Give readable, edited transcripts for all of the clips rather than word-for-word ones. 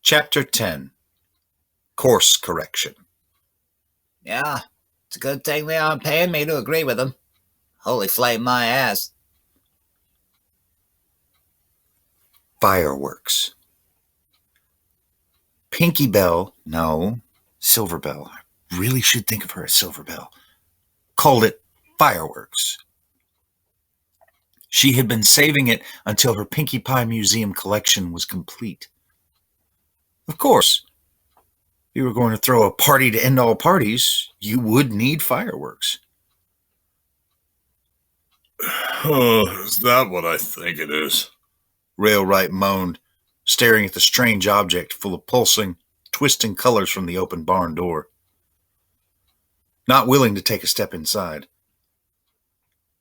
Chapter 10. Course Correction. Yeah, it's a good thing they aren't paying me to agree with them. Holy flame my ass. Fireworks. Pinky Bell, no, Silver Bell. I really should think of her as Silver Bell. Called it fireworks. She had been saving it until her Pinkie Pie Museum collection was complete. Of course, if you were going to throw a party to end all parties, you would need fireworks. Is that what I think it is? Railwright moaned, staring at the strange object full of pulsing, twisting colors from the open barn door. Not willing to take a step inside.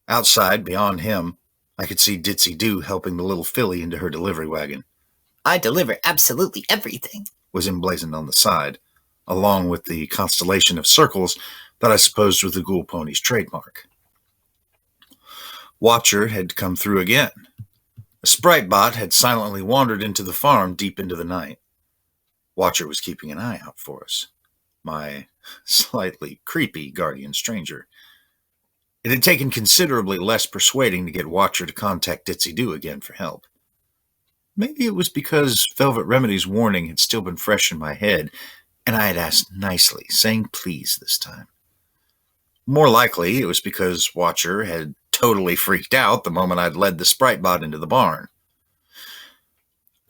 Outside, beyond him, I could see Ditzy Doo helping the little filly into her delivery wagon. I deliver absolutely everything, was emblazoned on the side, along with the constellation of circles that I supposed was the Ghoul Pony's trademark. Watcher had come through again. A sprite bot had silently wandered into the farm deep into the night. Watcher was keeping an eye out for us, my slightly creepy guardian stranger. It had taken considerably less persuading to get Watcher to contact Ditzy Doo again for help. Maybe it was because Velvet Remedy's warning had still been fresh in my head, and I had asked nicely, saying please this time. More likely, it was because Watcher had totally freaked out the moment I'd led the sprite bot into the barn.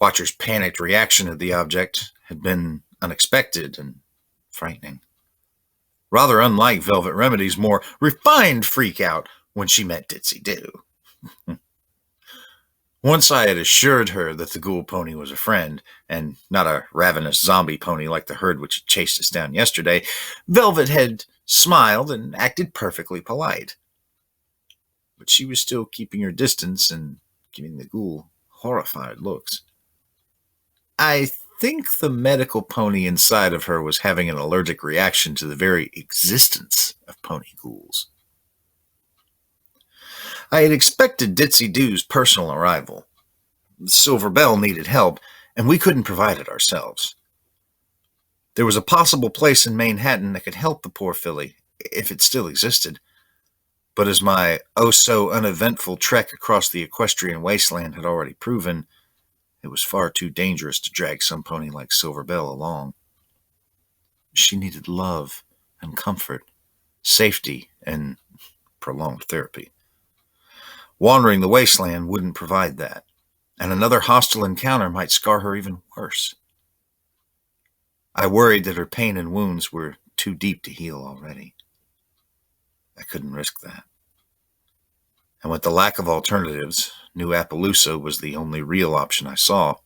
Watcher's panicked reaction to the object had been unexpected and frightening. Rather unlike Velvet Remedy's more refined freak-out when she met Ditzy Doo. Once I had assured her that the Ghoul Pony was a friend, and not a ravenous zombie pony like the herd which had chased us down yesterday, Velvet had smiled and acted perfectly polite. But she was still keeping her distance and giving the ghoul horrified looks. I think the medical pony inside of her was having an allergic reaction to the very existence of pony ghouls. I had expected Ditzy Doo's personal arrival. Silver Bell needed help, and we couldn't provide it ourselves. There was a possible place in Manhattan that could help the poor filly, if it still existed. But as my oh-so-uneventful trek across the equestrian wasteland had already proven, it was far too dangerous to drag some pony like Silver Bell along. She needed love and comfort, safety, and prolonged therapy. Wandering the wasteland wouldn't provide that, and another hostile encounter might scar her even worse. I worried that her pain and wounds were too deep to heal already. I couldn't risk that. And with the lack of alternatives, New Appaloosa was the only real option I saw.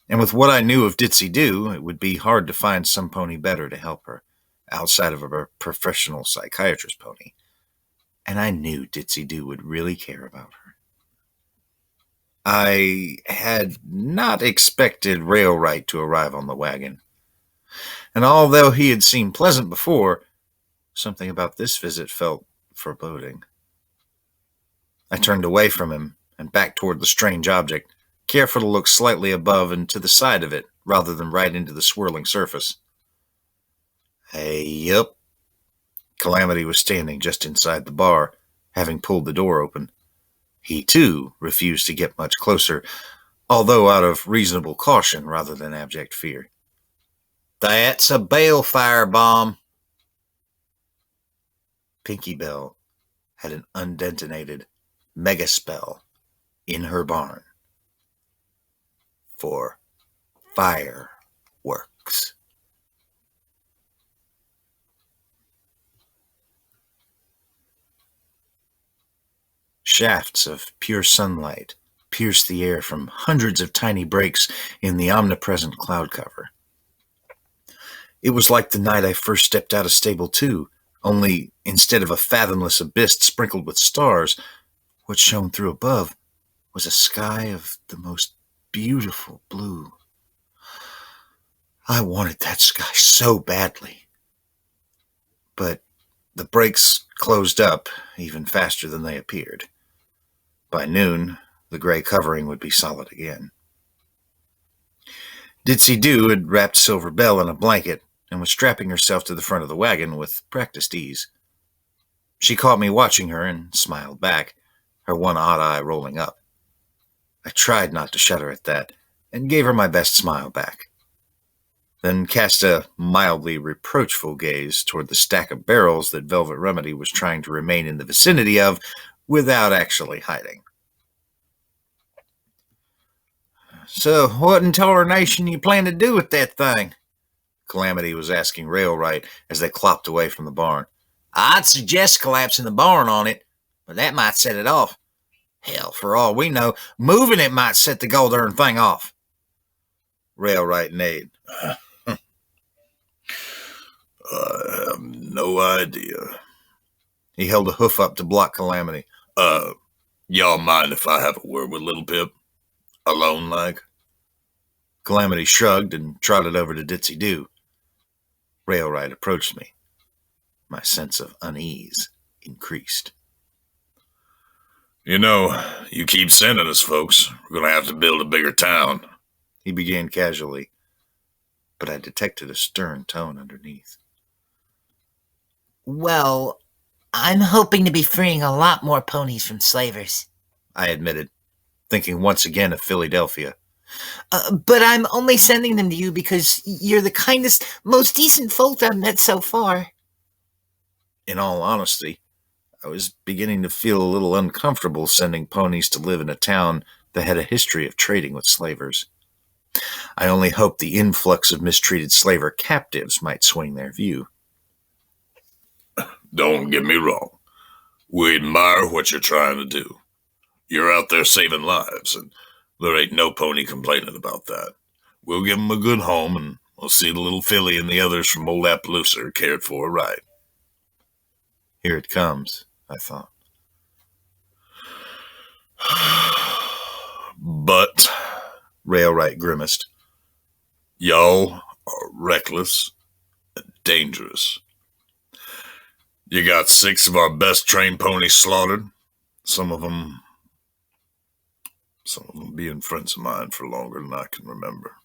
And with what I knew of Ditzy Doo, it would be hard to find some pony better to help her, outside of a professional psychiatrist pony. And I knew Ditzy Doo would really care about her. I had not expected Railwright to arrive on the wagon. And although he had seemed pleasant before, something about this visit felt foreboding. I turned away from him and back toward the strange object, careful to look slightly above and to the side of it rather than right into the swirling surface. Hey, yup. Calamity was standing just inside the bar, having pulled the door open. He, too, refused to get much closer, although out of reasonable caution rather than abject fear. That's a balefire bomb. Pinky Bell had an undetonated mega spell in her barn for fireworks. Shafts of pure sunlight pierced the air from hundreds of tiny breaks in the omnipresent cloud cover. It was like the night I first stepped out of Stable 2, only instead of a fathomless abyss sprinkled with stars, what shone through above was a sky of the most beautiful blue. I wanted that sky so badly. But the breaks closed up even faster than they appeared. By noon, the gray covering would be solid again. Ditsy Doo had wrapped Silver Bell in a blanket and was strapping herself to the front of the wagon with practiced ease. She caught me watching her and smiled back, her one odd eye rolling up. I tried not to shudder at that and gave her my best smile back, then cast a mildly reproachful gaze toward the stack of barrels that Velvet Remedy was trying to remain in the vicinity of without actually hiding. "So, what in tarnation you plan to do with that thing?" Calamity was asking Railright as they clopped away from the barn. "I'd suggest collapsing the barn on it, but that might set it off. Hell, for all we know, moving it might set the goddamn thing off." Railright neighed. I have no idea. He held a hoof up to block Calamity. Y'all mind if I have a word with Little Pip? Alone, like? Calamity shrugged and trotted over to Ditsy Doo. Railright approached me. My sense of unease increased. "You know, you keep sending us folks. We're going to have to build a bigger town," he began casually, but I detected a stern tone underneath. "Well, I'm hoping to be freeing a lot more ponies from slavers," I admitted, thinking once again of Philadelphia. "But I'm only sending them to you because you're the kindest, most decent folk I've met so far." In all honesty, I was beginning to feel a little uncomfortable sending ponies to live in a town that had a history of trading with slavers. I only hoped the influx of mistreated slaver captives might swing their view. "Don't get me wrong. We admire what you're trying to do. You're out there saving lives, and there ain't no pony complaining about that. We'll give 'em a good home, and we'll see the little Philly and the others from old Appaloosa are cared for right." Here it comes, I thought. "But," Railright grimaced, "y'all are reckless and dangerous. You got 6 of our best trained ponies slaughtered, some of them being friends of mine for longer than I can remember.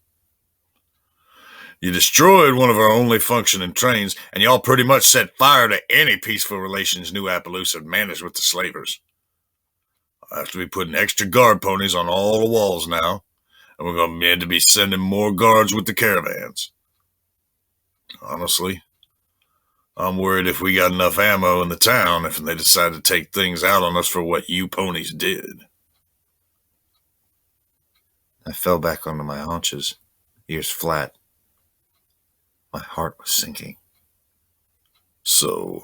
You destroyed one of our only functioning trains, and y'all pretty much set fire to any peaceful relations New Appaloosa had managed with the slavers. I'll have to be putting extra guard ponies on all the walls now, and we're going to need to be sending more guards with the caravans. Honestly, I'm worried if we got enough ammo in the town if they decide to take things out on us for what you ponies did." I fell back onto my haunches, ears flat. My heart was sinking. "So,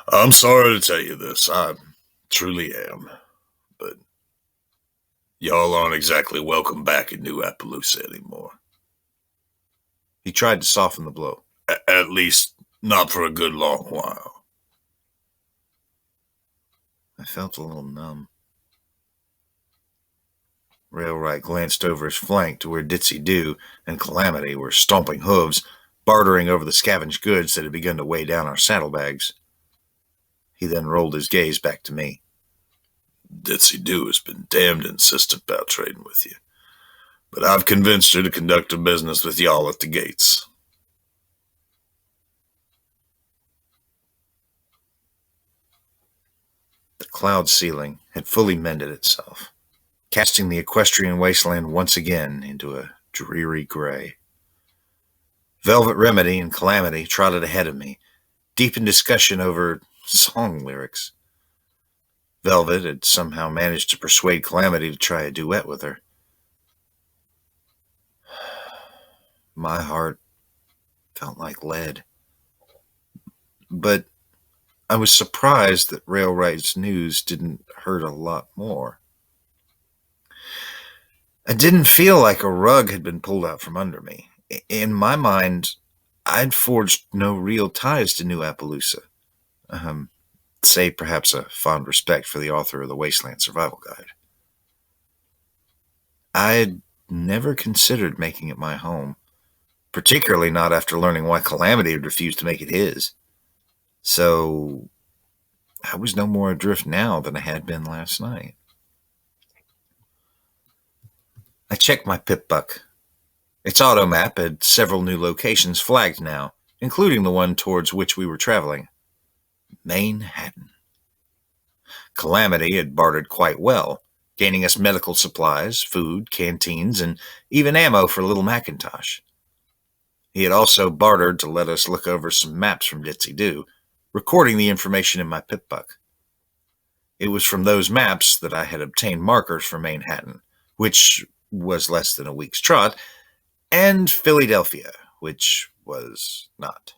I'm sorry to tell you this. I truly am. But y'all aren't exactly welcome back in New Appaloosa anymore. He tried to soften the blow. At least, not for a good long while." I felt a little numb. Railright glanced over his flank to where Ditsy Doo and Calamity were stomping hooves, bartering over the scavenged goods that had begun to weigh down our saddlebags. He then rolled his gaze back to me. "Ditsy Doo has been damned insistent about trading with you, but I've convinced her to conduct a business with y'all at the gates." The cloud ceiling had fully mended itself, casting the equestrian wasteland once again into a dreary gray. Velvet Remedy and Calamity trotted ahead of me, deep in discussion over song lyrics. Velvet had somehow managed to persuade Calamity to try a duet with her. My heart felt like lead. But I was surprised that Railright's news didn't hurt a lot more. I didn't feel like a rug had been pulled out from under me. In my mind, I'd forged no real ties to New Appaloosa. Save perhaps a fond respect for the author of the Wasteland Survival Guide. I'd never considered making it my home, particularly not after learning why Calamity had refused to make it his. So I was no more adrift now than I had been last night. I checked my pip-buck. Its auto map had several new locations flagged now, including the one towards which we were traveling. Manhattan. Calamity had bartered quite well, gaining us medical supplies, food, canteens, and even ammo for little Macintosh. He had also bartered to let us look over some maps from Ditsy Doo, recording the information in my pip-buck. It was from those maps that I had obtained markers for Manhattan, which was less than a week's trot, and Philadelphia, which was not.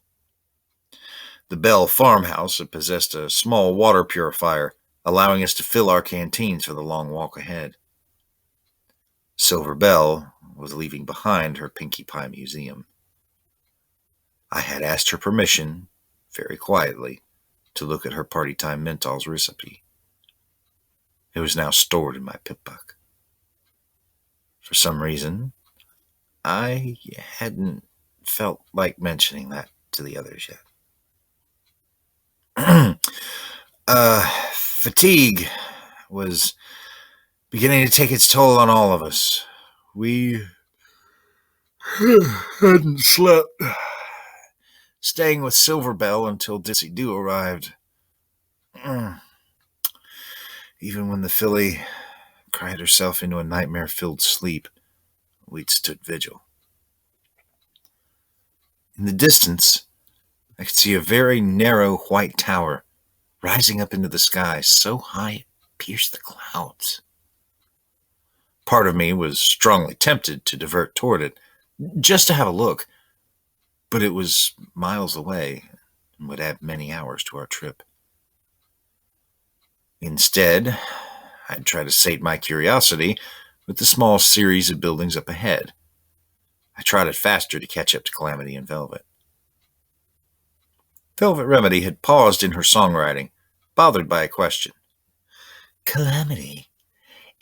The Bell farmhouse had possessed a small water purifier, allowing us to fill our canteens for the long walk ahead. Silver Bell was leaving behind her Pinkie Pie museum. I had asked her permission, very quietly, to look at her party time menthol's recipe. It was now stored in my pip-buck. For some reason, I hadn't felt like mentioning that to the others yet. Fatigue was beginning to take its toll on all of us. We hadn't slept, staying with Silver Bell until Ditsy Doo arrived. Even when the filly cried herself into a nightmare-filled sleep, we'd stood vigil. In the distance, I could see a very narrow white tower rising up into the sky so high it pierced the clouds. Part of me was strongly tempted to divert toward it, just to have a look, but it was miles away and would add many hours to our trip. Instead, I'd try to sate my curiosity with the small series of buildings up ahead. I trotted faster to catch up to Calamity and Velvet. Velvet Remedy had paused in her songwriting, bothered by a question. Calamity,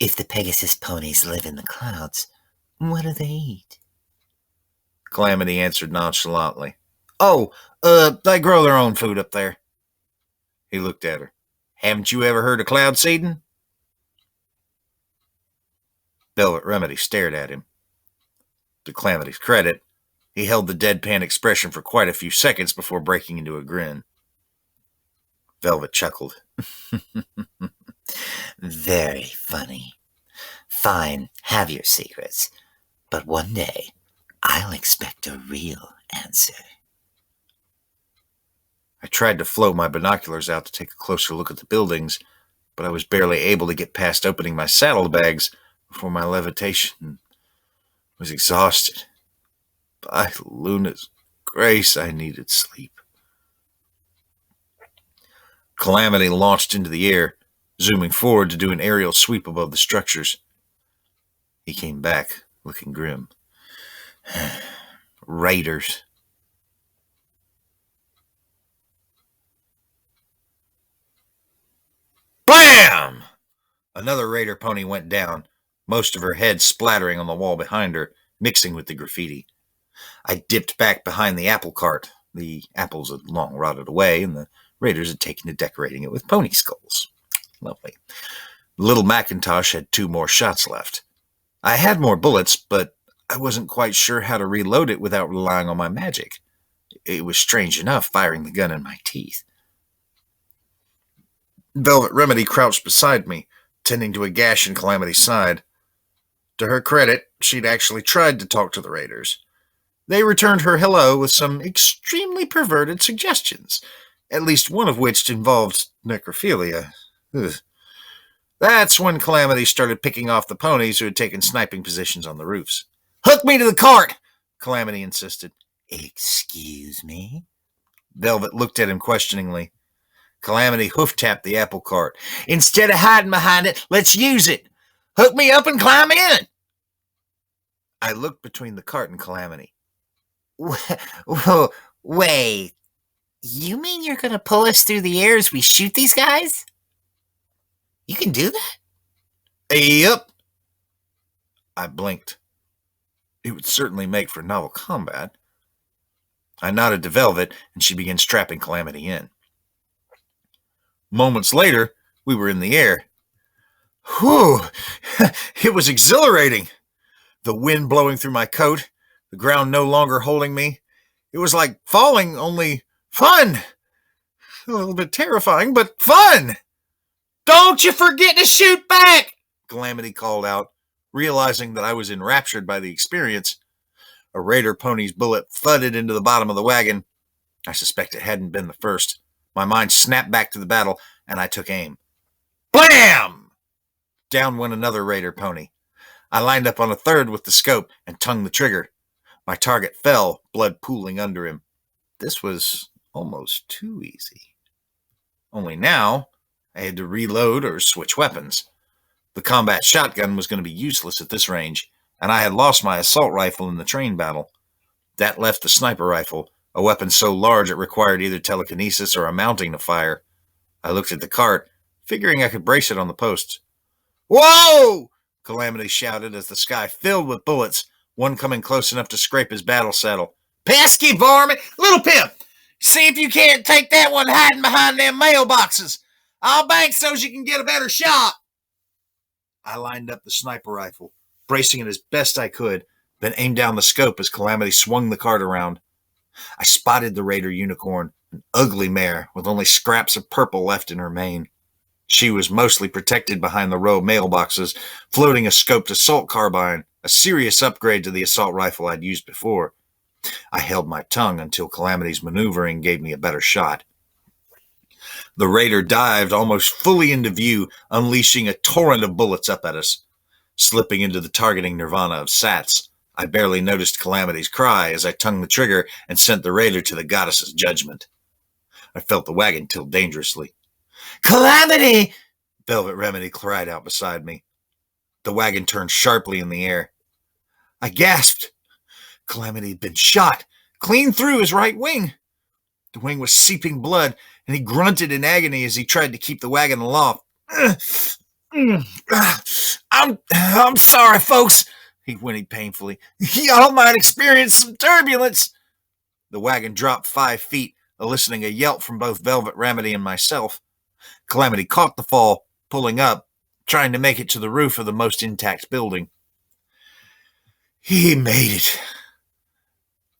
if the Pegasus ponies live in the clouds, what do they eat? Calamity answered nonchalantly. Oh, they grow their own food up there. He looked at her. Haven't you ever heard of cloud seeding? Velvet Remedy stared at him. To Calamity's credit, he held the deadpan expression for quite a few seconds before breaking into a grin. Velvet chuckled. Very funny. Fine, have your secrets. But one day, I'll expect a real answer. I tried to float my binoculars out to take a closer look at the buildings, but I was barely able to get past opening my saddlebags before my levitation was exhausted. By Luna's grace, I needed sleep. Calamity launched into the air, zooming forward to do an aerial sweep above the structures. He came back, looking grim. Raiders. Blam! Another raider pony went down, most of her head splattering on the wall behind her, mixing with the graffiti. I dipped back behind the apple cart. The apples had long rotted away, and the raiders had taken to decorating it with pony skulls. Lovely. Little Macintosh had 2 more shots left. I had more bullets, but I wasn't quite sure how to reload it without relying on my magic. It was strange enough firing the gun in my teeth. Velvet Remedy crouched beside me, tending to a gash in Calamity's side. To her credit, she'd actually tried to talk to the raiders. They returned her hello with some extremely perverted suggestions, at least one of which involved necrophilia. Ugh. That's when Calamity started picking off the ponies who had taken sniping positions on the roofs. Hook me to the cart, Calamity insisted. Excuse me? Velvet looked at him questioningly. Calamity hoof-tapped the apple cart. Instead of hiding behind it, let's use it. Hook me up and climb in. I looked between the cart and Calamity. Whoa, wait. You mean you're going to pull us through the air as we shoot these guys? You can do that? Yep. I blinked. It would certainly make for novel combat. I nodded to Velvet, and she began strapping Calamity in. Moments later, we were in the air. Whew! It was exhilarating. The wind blowing through my coat, the ground no longer holding me. It was like falling, only fun. A little bit terrifying, but fun. Don't you forget to shoot back! Calamity called out, realizing that I was enraptured by the experience. A raider pony's bullet thudded into the bottom of the wagon. I suspect it hadn't been the first. My mind snapped back to the battle, and I took aim. Blam! Down went another raider pony. I lined up on a third with the scope and tongued the trigger. My target fell, blood pooling under him. This was almost too easy. Only now, I had to reload or switch weapons. The combat shotgun was going to be useless at this range, and I had lost my assault rifle in the train battle. That left the sniper rifle, a weapon so large it required either telekinesis or a mounting to fire. I looked at the cart, figuring I could brace it on the posts. Whoa! Calamity shouted as the sky filled with bullets, one coming close enough to scrape his battle saddle. Pesky varmint! Little Pip, see if you can't take that one hiding behind them mailboxes. I'll bank so's you can get a better shot. I lined up the sniper rifle, bracing it as best I could, then aimed down the scope as Calamity swung the cart around. I spotted the raider unicorn, an ugly mare with only scraps of purple left in her mane. She was mostly protected behind the row of mailboxes, floating a scoped assault carbine, a serious upgrade to the assault rifle I'd used before. I held my tongue until Calamity's maneuvering gave me a better shot. The raider dived almost fully into view, unleashing a torrent of bullets up at us. Slipping into the targeting nirvana of Sats, I barely noticed Calamity's cry as I tongued the trigger and sent the raider to the goddess's judgment. I felt the wagon tilt dangerously. Calamity! Velvet Remedy cried out beside me. The wagon turned sharply in the air. I gasped. Calamity had been shot, clean through his right wing. The wing was seeping blood, and he grunted in agony as he tried to keep the wagon aloft. I'm sorry, folks, he whinnied painfully. Y'all might experience some turbulence. The wagon dropped 5 feet, eliciting a yelp from both Velvet Remedy and myself. Calamity caught the fall, pulling up, trying to make it to the roof of the most intact building. He made it.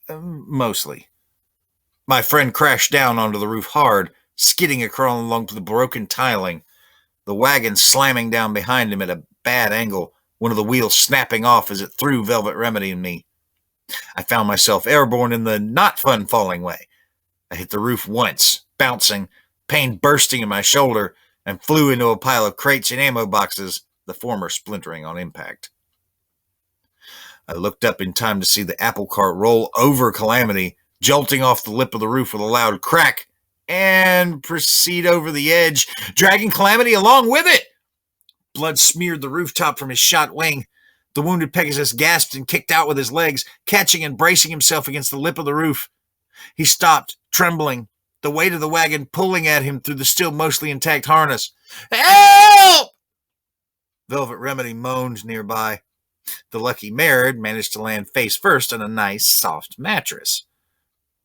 Mostly. My friend crashed down onto the roof hard, skidding across along the broken tiling, the wagon slamming down behind him at a bad angle, one of the wheels snapping off as it threw Velvet Remedy and me. I found myself airborne in the not-fun falling way. I hit the roof once, bouncing, pain bursting in my shoulder, and flew into a pile of crates and ammo boxes, the former splintering on impact. I looked up in time to see the apple cart roll over Calamity, jolting off the lip of the roof with a loud crack, and proceed over the edge, dragging Calamity along with it. Blood smeared the rooftop from his shot wing. The wounded Pegasus gasped and kicked out with his legs, catching and bracing himself against the lip of the roof. He stopped, trembling, the weight of the wagon pulling at him through the still mostly intact harness. Help! Velvet Remedy moaned nearby. The lucky mare had managed to land face first on a nice, soft mattress.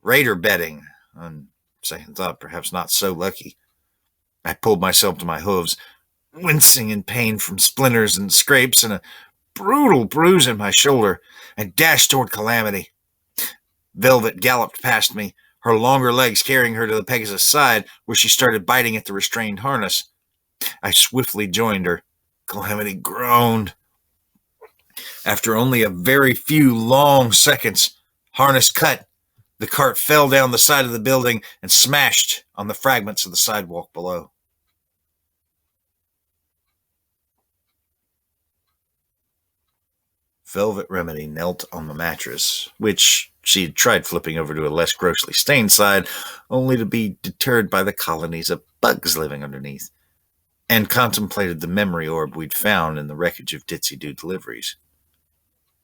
Raider bedding. On second thought, perhaps not so lucky. I pulled myself to my hooves, wincing in pain from splinters and scrapes and a brutal bruise in my shoulder, and dashed toward Calamity. Velvet galloped past me, her longer legs carrying her to the Pegasus' side, where she started biting at the restrained harness. I swiftly joined her. Calamity groaned. After only a very few long seconds, harness cut. The cart fell down the side of the building and smashed on the fragments of the sidewalk below. Velvet Remedy knelt on the mattress, which she had tried flipping over to a less grossly stained side, only to be deterred by the colonies of bugs living underneath, and contemplated the memory orb we'd found in the wreckage of Ditsy Doo Deliveries.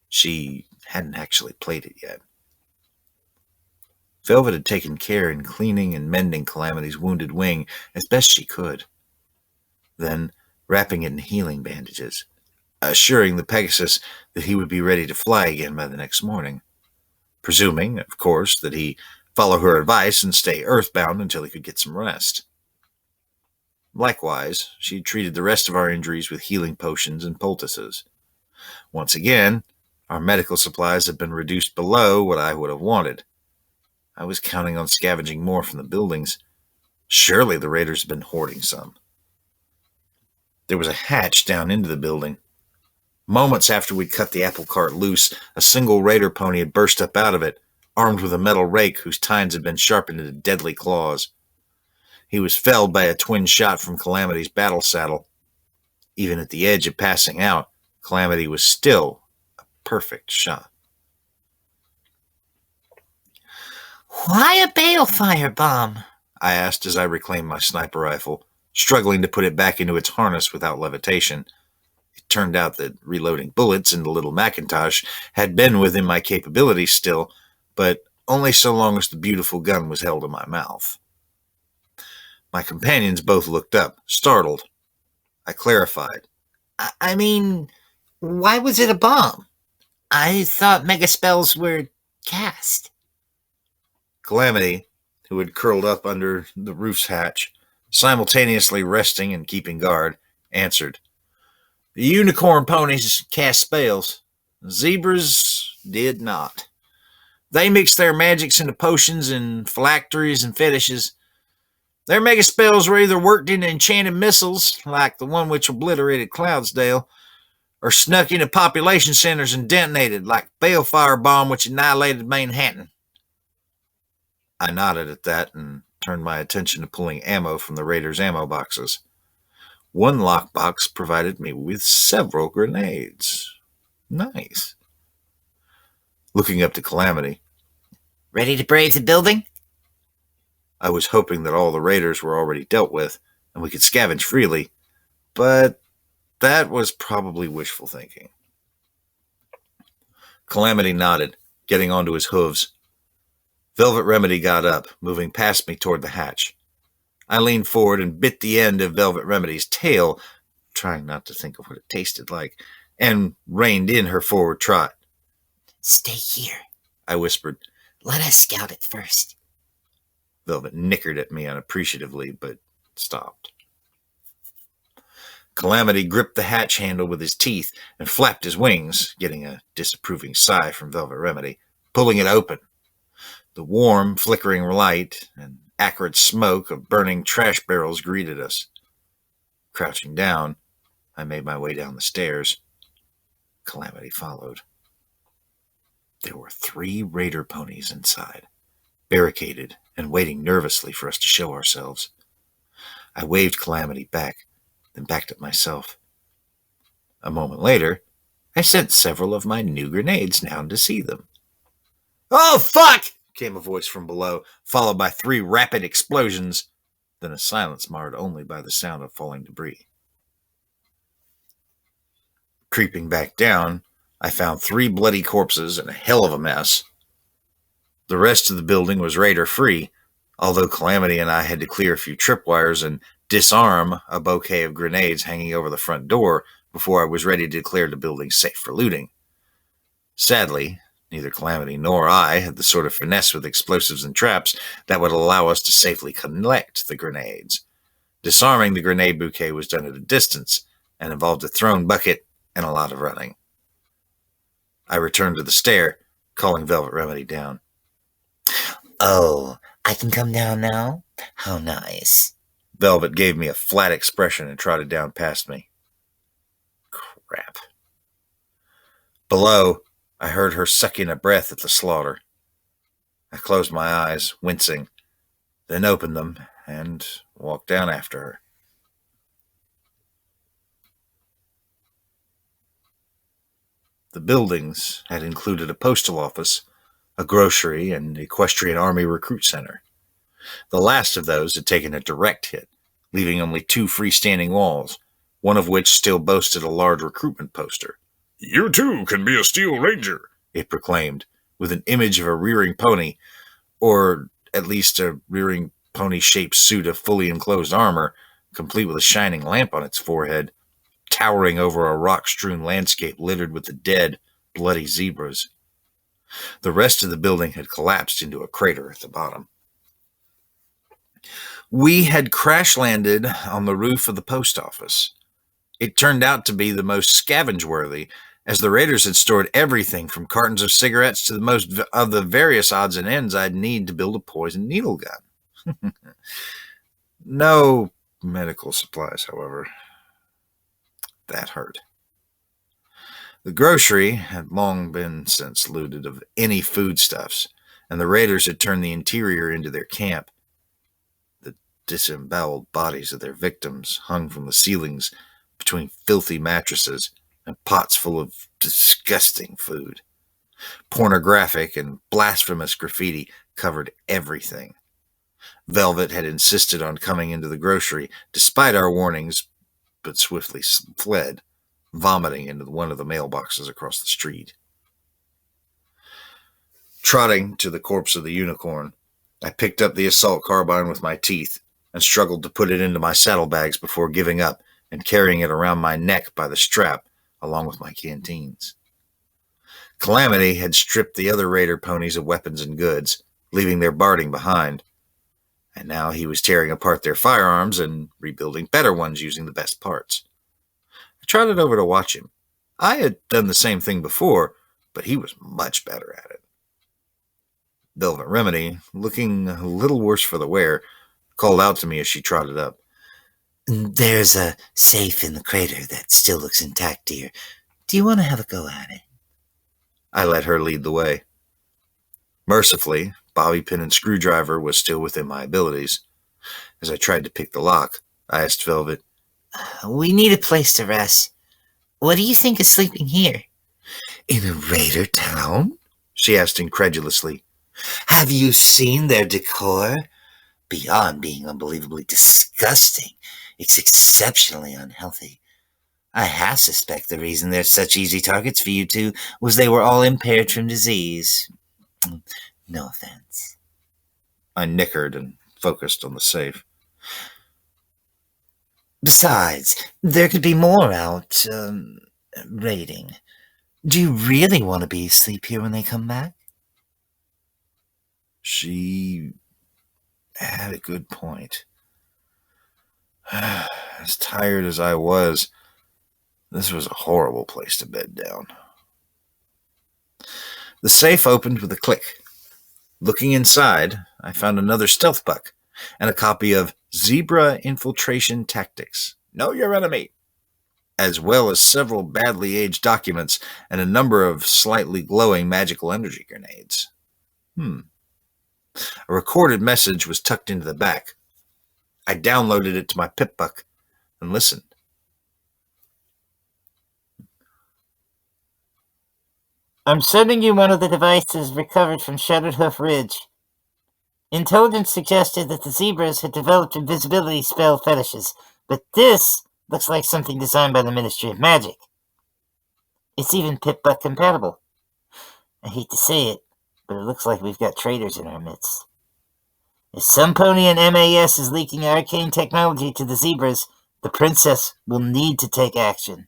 She hadn't actually played it yet. Velvet had taken care in cleaning and mending Calamity's wounded wing as best she could, then wrapping it in healing bandages, assuring the Pegasus that he would be ready to fly again by the next morning, presuming, of course, that he follow her advice and stay earthbound until he could get some rest. Likewise, she treated the rest of our injuries with healing potions and poultices. Once again, Our medical supplies had been reduced below what I would have wanted. I was counting on scavenging more from the buildings. Surely the raiders had been hoarding some. There was a hatch down into the building. Moments after we'd cut the apple cart loose, a single raider pony had burst up out of it, armed with a metal rake whose tines had been sharpened into deadly claws. He was felled by a twin shot from Calamity's battle saddle. Even at the edge of passing out, Calamity was still a perfect shot. Why a balefire bomb? I asked as I reclaimed my sniper rifle, struggling to put it back into its harness without levitation. It turned out that reloading bullets into Little Macintosh had been within my capabilities still, but only so long as the beautiful gun was held in my mouth. My companions both looked up, startled. I clarified. I mean, why was it a bomb? I thought mega spells were cast. Calamity, who had curled up under the roof's hatch, simultaneously resting and keeping guard, answered. The unicorn ponies cast spells. Zebras did not. They mixed their magics into potions and phylacteries and fetishes. Their mega spells were either worked into enchanted missiles, like the one which obliterated Cloudsdale, or snuck into population centers and detonated, like the balefire bomb which annihilated Manhattan. I nodded at that and turned my attention to pulling ammo from the raiders' ammo boxes. One lockbox provided me with several grenades. Nice. Looking up to Calamity. Ready to brave the building? I was hoping that all the raiders were already dealt with and we could scavenge freely, but that was probably wishful thinking. Calamity nodded, getting onto his hooves. Velvet Remedy got up, moving past me toward the hatch. I leaned forward and bit the end of Velvet Remedy's tail, trying not to think of what it tasted like, and reined in her forward trot. Stay here, I whispered. Let us scout it first. Velvet nickered at me unappreciatively, but stopped. Calamity gripped the hatch handle with his teeth and flapped his wings, getting a disapproving sigh from Velvet Remedy, pulling it open. The warm, flickering light and acrid smoke of burning trash barrels greeted us. Crouching down, I made my way down the stairs. Calamity followed. There were 3 raider ponies inside, barricaded and waiting nervously for us to show ourselves. I waved Calamity back, then backed up myself. A moment later, I sent several of my new grenades down to see them. Oh, fuck! Came a voice from below, followed by 3 rapid explosions, then a silence marred only by the sound of falling debris. Creeping back down, I found 3 bloody corpses and a hell of a mess. The rest of the building was raider-free, although Calamity and I had to clear a few tripwires and disarm a bouquet of grenades hanging over the front door before I was ready to declare the building safe for looting. Sadly, neither Calamity nor I had the sort of finesse with explosives and traps that would allow us to safely collect the grenades. Disarming the grenade bouquet was done at a distance and involved a thrown bucket and a lot of running. I returned to the stair, calling Velvet Remedy down. Oh, I can come down now? How nice. Velvet gave me a flat expression and trotted down past me. Crap. Below, I heard her sucking a breath at the slaughter. I closed my eyes, wincing, then opened them and walked down after her. The buildings had included a postal office, a grocery, and Equestrian Army recruit center. The last of those had taken a direct hit, leaving only 2 freestanding walls, one of which still boasted a large recruitment poster. You too can be a Steel Ranger, it proclaimed, with an image of a rearing pony, or at least a rearing pony-shaped suit of fully enclosed armor, complete with a shining lamp on its forehead, towering over a rock-strewn landscape littered with the dead, bloody zebras. The rest of the building had collapsed into a crater at the bottom. We had crash-landed on the roof of the post office. It turned out to be the most scavenge-worthy, as the raiders had stored everything from cartons of cigarettes to the most of the various odds and ends I'd need to build a poison needle gun. No medical supplies, however. That hurt. The grocery had long been since looted of any foodstuffs, and the raiders had turned the interior into their camp. The disemboweled bodies of their victims hung from the ceilings between filthy mattresses and pots full of disgusting food. Pornographic and blasphemous graffiti covered everything. Velvet had insisted on coming into the grocery, despite our warnings, but swiftly fled, vomiting into one of the mailboxes across the street. Trotting to the corpse of the unicorn, I picked up the assault carbine with my teeth and struggled to put it into my saddlebags before giving up and carrying it around my neck by the strap, along with my canteens. Calamity had stripped the other raider ponies of weapons and goods, leaving their barding behind, and now he was tearing apart their firearms and rebuilding better ones using the best parts. I trotted over to watch him. I had done the same thing before, but he was much better at it. Velvet Remedy, looking a little worse for the wear, called out to me as she trotted up. There's a safe in the crater that still looks intact, dear. Do you want to have a go at it? I let her lead the way. Mercifully, bobby pin and screwdriver was still within my abilities. As I tried to pick the lock, I asked Velvet, We need a place to rest. What do you think of sleeping here? In a raider town? She asked incredulously. Have you seen their decor? Beyond being unbelievably disgusting, it's exceptionally unhealthy. I half suspect the reason they're such easy targets for you two was they were all impaired from disease. No offense. I nickered and focused on the safe. Besides, there could be more out, raiding. Do you really want to be asleep here when they come back? She had a good point. As tired as I was, this was a horrible place to bed down. The safe opened with a click. Looking inside, I found another stealth buck and a copy of Zebra Infiltration Tactics, Know Your Enemy, as well as several badly aged documents and a number of slightly glowing magical energy grenades. A recorded message was tucked into the back. I downloaded it to my pip-buck and listened. I'm sending you one of the devices recovered from Shattered Hoof Ridge. Intelligence suggested that the zebras had developed invisibility spell fetishes, but this looks like something designed by the Ministry of Magic. It's even pip-buck compatible. I hate to say it, but it looks like we've got traitors in our midst. If some pony in MAS is leaking arcane technology to the zebras, the princess will need to take action.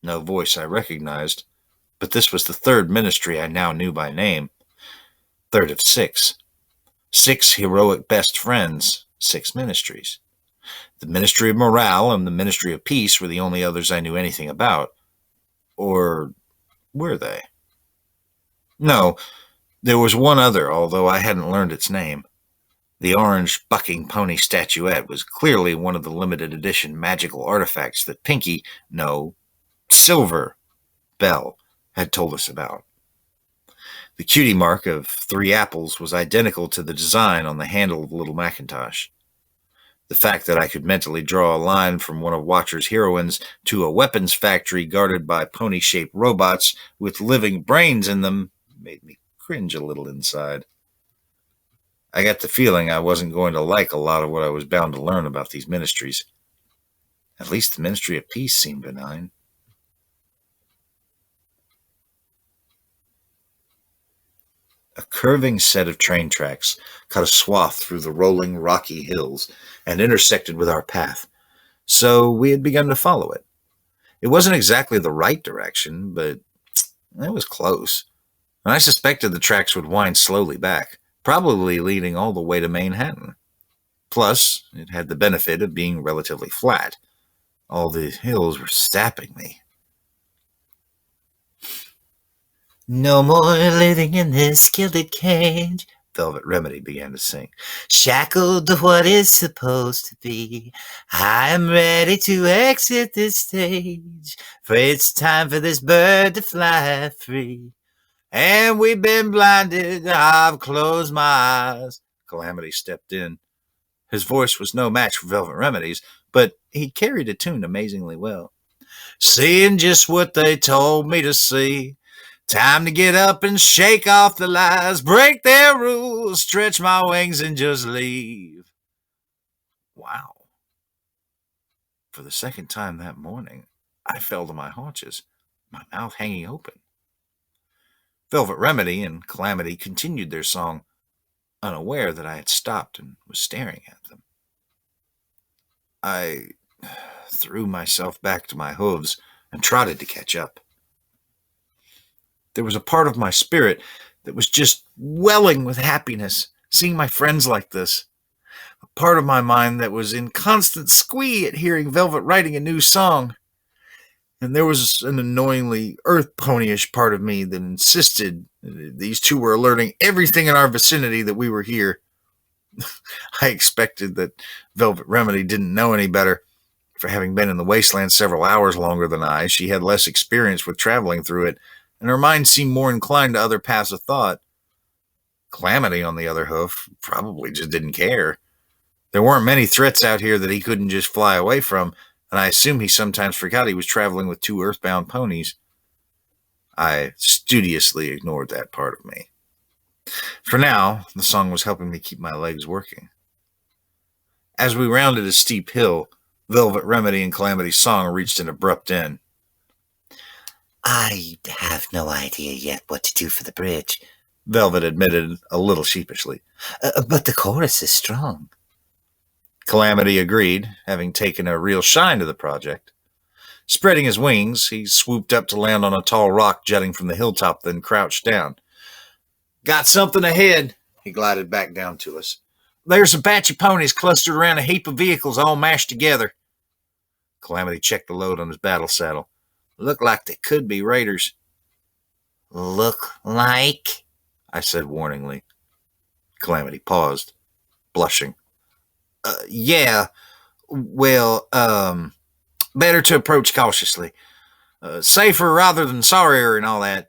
No voice I recognized, but this was the third ministry I now knew by name. Third of 6. 6 heroic best friends, 6 ministries. The Ministry of Morale and the Ministry of Peace were the only others I knew anything about. Or were they? No, there was one other, although I hadn't learned its name. The orange bucking pony statuette was clearly one of the limited edition magical artifacts that Pinky, no, Silver Bell had told us about. The cutie mark of 3 apples was identical to the design on the handle of the little Macintosh. The fact that I could mentally draw a line from one of Watcher's heroines to a weapons factory guarded by pony-shaped robots with living brains in them made me cringe a little inside. I got the feeling I wasn't going to like a lot of what I was bound to learn about these ministries. At least the Ministry of Peace seemed benign. A curving set of train tracks cut a swath through the rolling, rocky hills and intersected with our path, so we had begun to follow it. It wasn't exactly the right direction, but it was close, and I suspected the tracks would wind slowly back, probably leading all the way to Manhattan. Plus, it had the benefit of being relatively flat. All the hills were stabbing me. No more living in this gilded cage, Velvet Remedy began to sing. Shackled to what is supposed to be. I am ready to exit this stage, for it's time for this bird to fly free. And we've been blinded, I've closed my eyes. Calamity stepped in. His voice was no match for Velvet Remedy's, but he carried a tune amazingly well. Seeing just what they told me to see. Time to get up and shake off the lies, break their rules, stretch my wings and just leave. Wow. For the second time that morning, I fell to my haunches, my mouth hanging open. Velvet Remedy and Calamity continued their song, unaware that I had stopped and was staring at them. I threw myself back to my hooves and trotted to catch up. There was a part of my spirit that was just welling with happiness, seeing my friends like this. A part of my mind that was in constant squee at hearing Velvet writing a new song. And there was an annoyingly earth ponyish part of me that insisted these two were alerting everything in our vicinity that we were here. I expected that Velvet Remedy didn't know any better. For having been in the wasteland several hours longer than I, she had less experience with traveling through it, and her mind seemed more inclined to other paths of thought. Calamity, on the other hoof, probably just didn't care. There weren't many threats out here that he couldn't just fly away from, and I assume he sometimes forgot he was traveling with 2 earthbound ponies. I studiously ignored that part of me. For now, the song was helping me keep my legs working. As we rounded a steep hill, Velvet Remedy and Calamity's song reached an abrupt end. I have no idea yet what to do for the bridge, Velvet admitted a little sheepishly. But the chorus is strong. Calamity agreed, having taken a real shine to the project. Spreading his wings, he swooped up to land on a tall rock jutting from the hilltop, then crouched down. Got something ahead. He glided back down to us. There's a batch of ponies clustered around a heap of vehicles all mashed together. Calamity checked the load on his battle saddle. Looked like they could be raiders. Look like? I said warningly. Calamity paused, blushing. Yeah. Well, better to approach cautiously. Safer rather than sorrier and all that.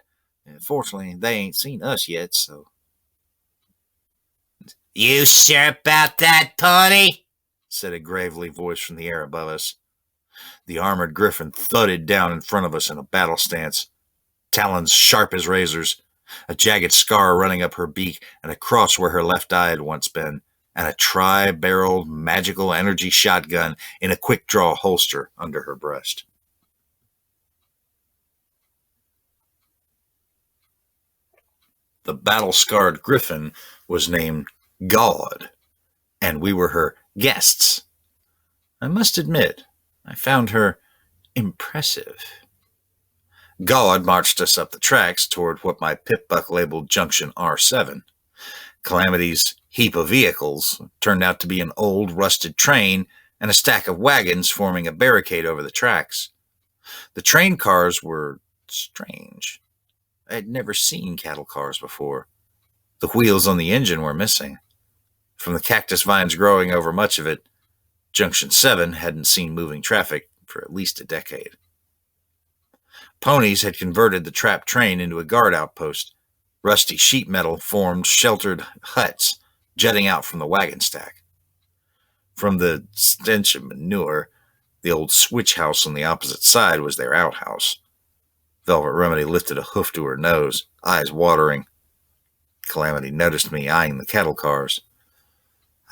Fortunately, they ain't seen us yet, so. You sure about that, pony? Said a gravely voice from the air above us. The armored griffin thudded down in front of us in a battle stance, talons sharp as razors, a jagged scar running up her beak and across where her left eye had once been, and a tri-barreled magical energy shotgun in a quick-draw holster under her breast. The battle-scarred griffin was named God, and we were her guests. I must admit, I found her impressive. God marched us up the tracks toward what my pip-buck labeled Junction R7. Calamity's heap of vehicles turned out to be an old, rusted train and a stack of wagons forming a barricade over the tracks. The train cars were strange. I had never seen cattle cars before. The wheels on the engine were missing. From the cactus vines growing over much of it, Junction 7 hadn't seen moving traffic for at least a decade. Ponies had converted the trapped train into a guard outpost. Rusty sheet metal formed sheltered huts jutting out from the wagon stack. From the stench of manure, the old switch house on the opposite side was their outhouse. Velvet Remedy lifted a hoof to her nose, eyes watering. Calamity noticed me eyeing the cattle cars.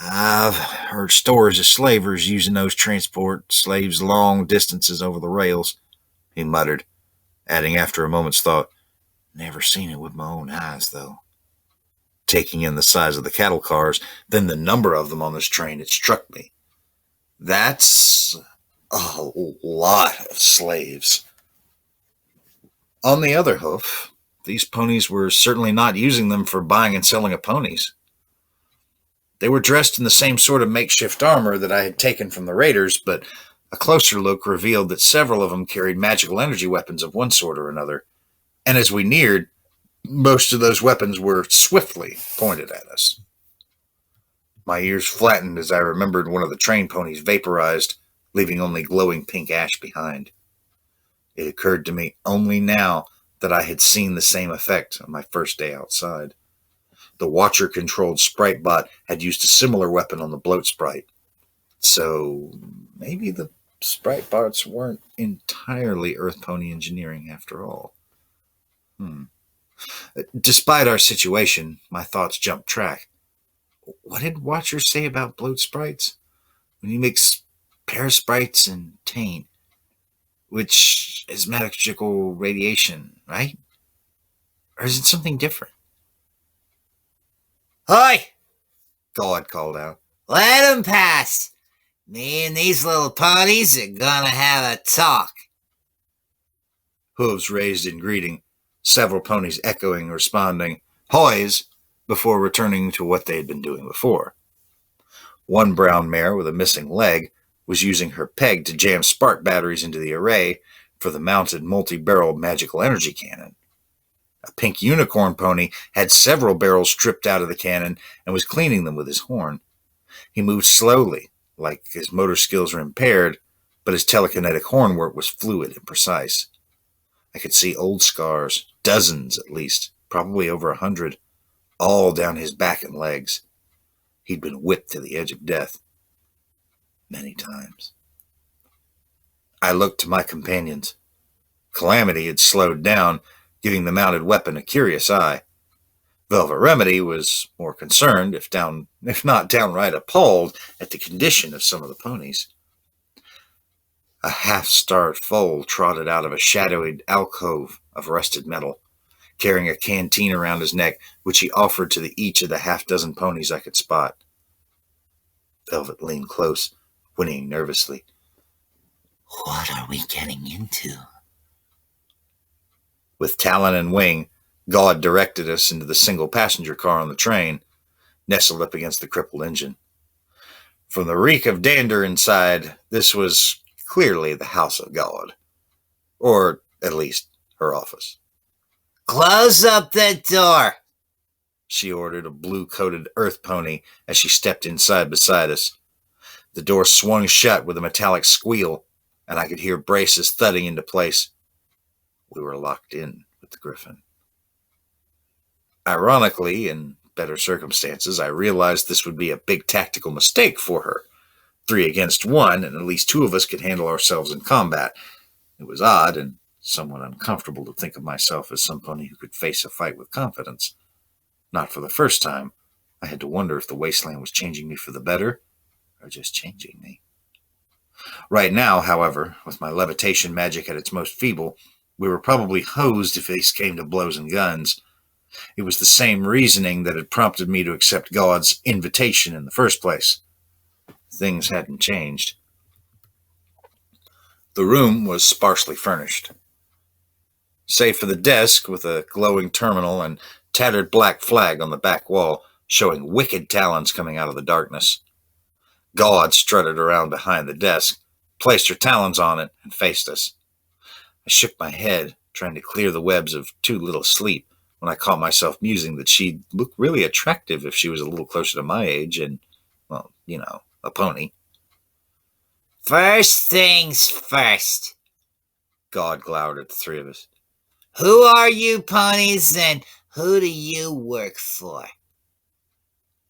I've heard stories of slavers using those transport slaves long distances over the rails, he muttered, adding after a moment's thought, never seen it with my own eyes, though. Taking in the size of the cattle cars, then the number of them on this train, it struck me. That's a lot of slaves. On the other hoof, these ponies were certainly not using them for buying and selling of ponies. They were dressed in the same sort of makeshift armor that I had taken from the raiders, but a closer look revealed that several of them carried magical energy weapons of one sort or another, and as we neared, Most of those weapons were swiftly pointed at us. My ears flattened as I remembered one of the train ponies vaporized, leaving only glowing pink ash behind. It occurred to me only now that I had seen the same effect on my first day outside. The Watcher-controlled Sprite bot had used a similar weapon on the Bloat Sprite. So maybe the Sprite bots weren't entirely Earth Pony engineering after all. Despite our situation, my thoughts jumped track. What did Watcher say about Bloat Sprites? When you mix Parasprites and Tane, which is magical radiation, right? Or is it something different? Hoy! God called out. Let him pass. Me and these little ponies are gonna have a talk. Hooves raised in greeting, several ponies echoing, responding, "Hoys," before returning to what they had been doing before. One brown mare with a missing leg was using her peg to jam spark batteries into the array for the mounted multi-barrel magical energy cannon. A pink unicorn pony had several barrels stripped out of the cannon and was cleaning them with his horn. He moved slowly, like his motor skills were impaired, but his telekinetic horn work was fluid and precise. I could see old scars, dozens at least, probably over 100, all down his back and legs. He'd been whipped to the edge of death many times. I looked to my companions. Calamity had slowed down, giving the mounted weapon a curious eye. Velvet Remedy was more concerned, if not downright appalled, at the condition of some of the ponies. A half-starved foal trotted out of a shadowy alcove of rusted metal, carrying a canteen around his neck, which he offered to each of the half-dozen ponies I could spot. Velvet leaned close, whinnying nervously. What are we getting into? With talon and wing, God directed us into the single-passenger car on the train, nestled up against the crippled engine. From the reek of dander inside, this was clearly the house of God, or at least her office. Close up the door, she ordered a blue-coated earth pony as she stepped inside beside us. The door swung shut with a metallic squeal, and I could hear braces thudding into place. We were locked in with the Griffin. Ironically, in better circumstances, I realized this would be a big tactical mistake for her. 3 against 1, and at least 2 of us could handle ourselves in combat. It was odd and somewhat uncomfortable to think of myself as some pony who could face a fight with confidence. Not for the first time, I had to wonder if the wasteland was changing me for the better, or just changing me. Right now, however, with my levitation magic at its most feeble, we were probably hosed if these came to blows and guns. It was the same reasoning that had prompted me to accept God's invitation in the first place. Things hadn't changed. The room was sparsely furnished. Save for the desk with a glowing terminal and tattered black flag on the back wall, showing wicked talons coming out of the darkness. God strutted around behind the desk, placed her talons on it, and faced us. I shook my head, trying to clear the webs of too little sleep, when I caught myself musing that she'd look really attractive if she was a little closer to my age and, well, a pony. First things first, God glowered at the 3 of us. Who are you ponies and who do you work for?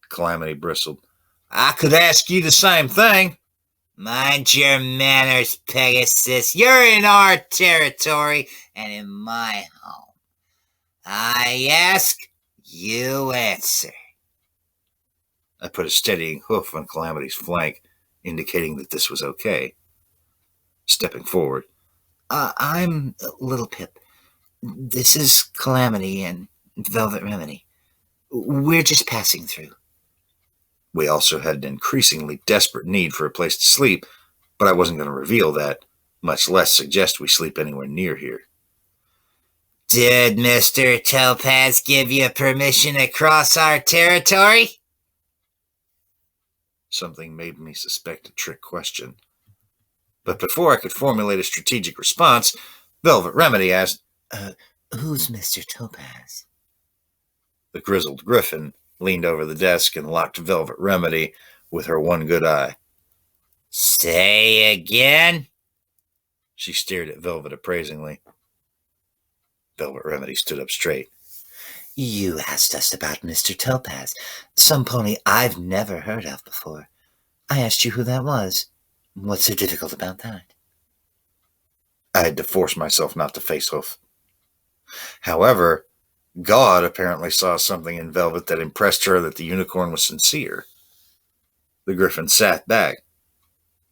Calamity bristled. I could ask you the same thing. Mind your manners, Pegasus. You're in our territory and in my home. I ask, you answer. I put a steadying hoof on Calamity's flank, indicating that this was okay. Stepping forward. I'm Little Pip. This is Calamity and Velvet Remedy. We're just passing through. We also had an increasingly desperate need for a place to sleep, but I wasn't going to reveal that, much less suggest we sleep anywhere near here. Did Mr. Topaz give you permission to cross our territory? Something made me suspect a trick question. But before I could formulate a strategic response, Velvet Remedy asked, Who's Mr. Topaz? The grizzled Griffin leaned over the desk and locked Velvet Remedy with her one good eye. Say again? She stared at Velvet appraisingly. Velvet Remedy stood up straight. You asked us about Mr. Topaz, some pony I've never heard of before. I asked you who that was. What's so difficult about that? I had to force myself not to face Hoof. However, God apparently saw something in Velvet that impressed her that the unicorn was sincere. The Griffin sat back.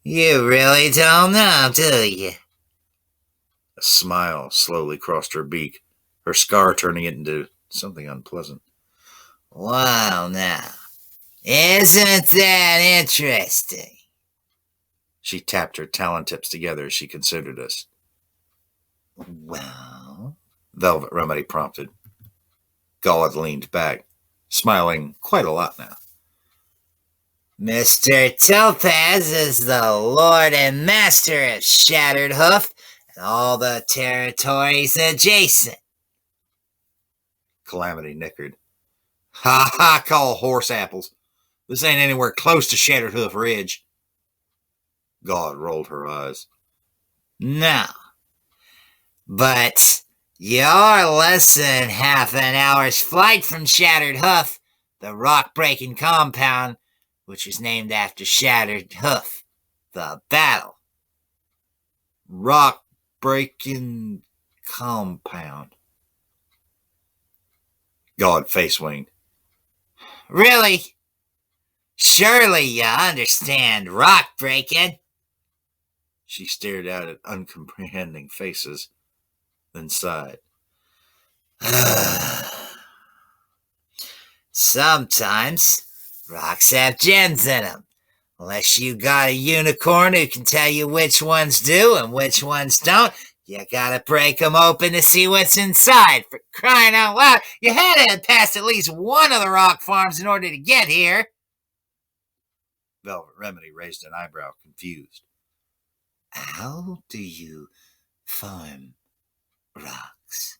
You really don't know, do you? A smile slowly crossed her beak, her scar turning it into something unpleasant. Well, now, isn't that interesting? She tapped her talon tips together as she considered us. Well, Velvet Remedy prompted. God leaned back, smiling quite a lot now. Mr. Topaz is the Lord and Master of Shattered Hoof and all the territories adjacent. Calamity nickered. Ha ha, call horse apples. This ain't anywhere close to Shattered Hoof Ridge. God rolled her eyes. No. But you're less than half an hour's flight from Shattered Hoof, the rock-breaking compound, which is named after Shattered Hoof, the battle. Rock-breaking compound. God face-winged. Really? Surely you understand rock-breaking? She stared out at uncomprehending faces, then sighed. Sometimes rocks have gems in them. Unless you got a unicorn who can tell you which ones do and which ones don't, you gotta break them open to see what's inside. For crying out loud, you had to have passed at least one of the rock farms in order to get here. Velvet Remedy raised an eyebrow, confused. How do you farm rocks?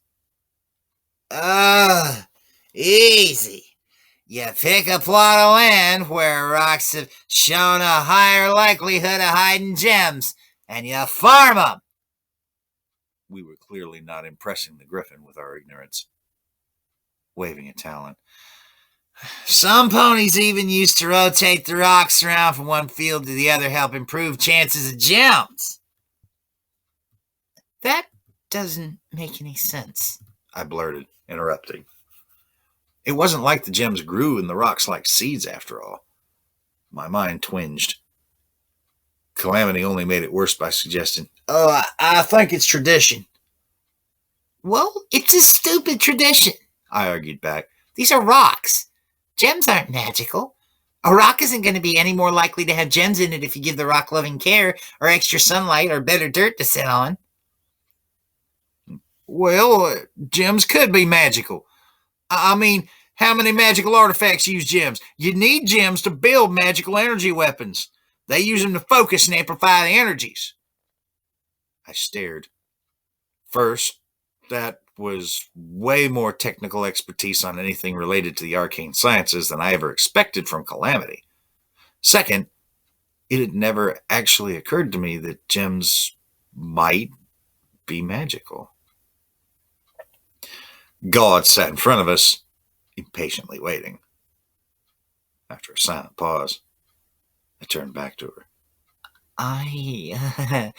Easy. You pick a plot of land where rocks have shown a higher likelihood of hiding gems, and you farm them. We were clearly not impressing the Griffin with our ignorance. Waving a talon. Some ponies even used to rotate the rocks around from one field to the other, help improve chances of gems. That doesn't make any sense, I blurted, interrupting. It wasn't like the gems grew in the rocks like seeds, after all. My mind twinged. Calamity only made it worse by suggesting, I think it's tradition. Well, it's a stupid tradition, I argued back. These are rocks. Gems aren't magical. A rock isn't going to be any more likely to have gems in it if you give the rock loving care or extra sunlight or better dirt to sit on. Well, gems could be magical. I mean, how many magical artifacts use gems? You need gems to build magical energy weapons. They use them to focus and amplify the energies. I stared. First, that was way more technical expertise on anything related to the arcane sciences than I ever expected from Calamity. Second, it had never actually occurred to me that gems might be magical. God sat in front of us, impatiently waiting. After a silent pause, I turned back to her. I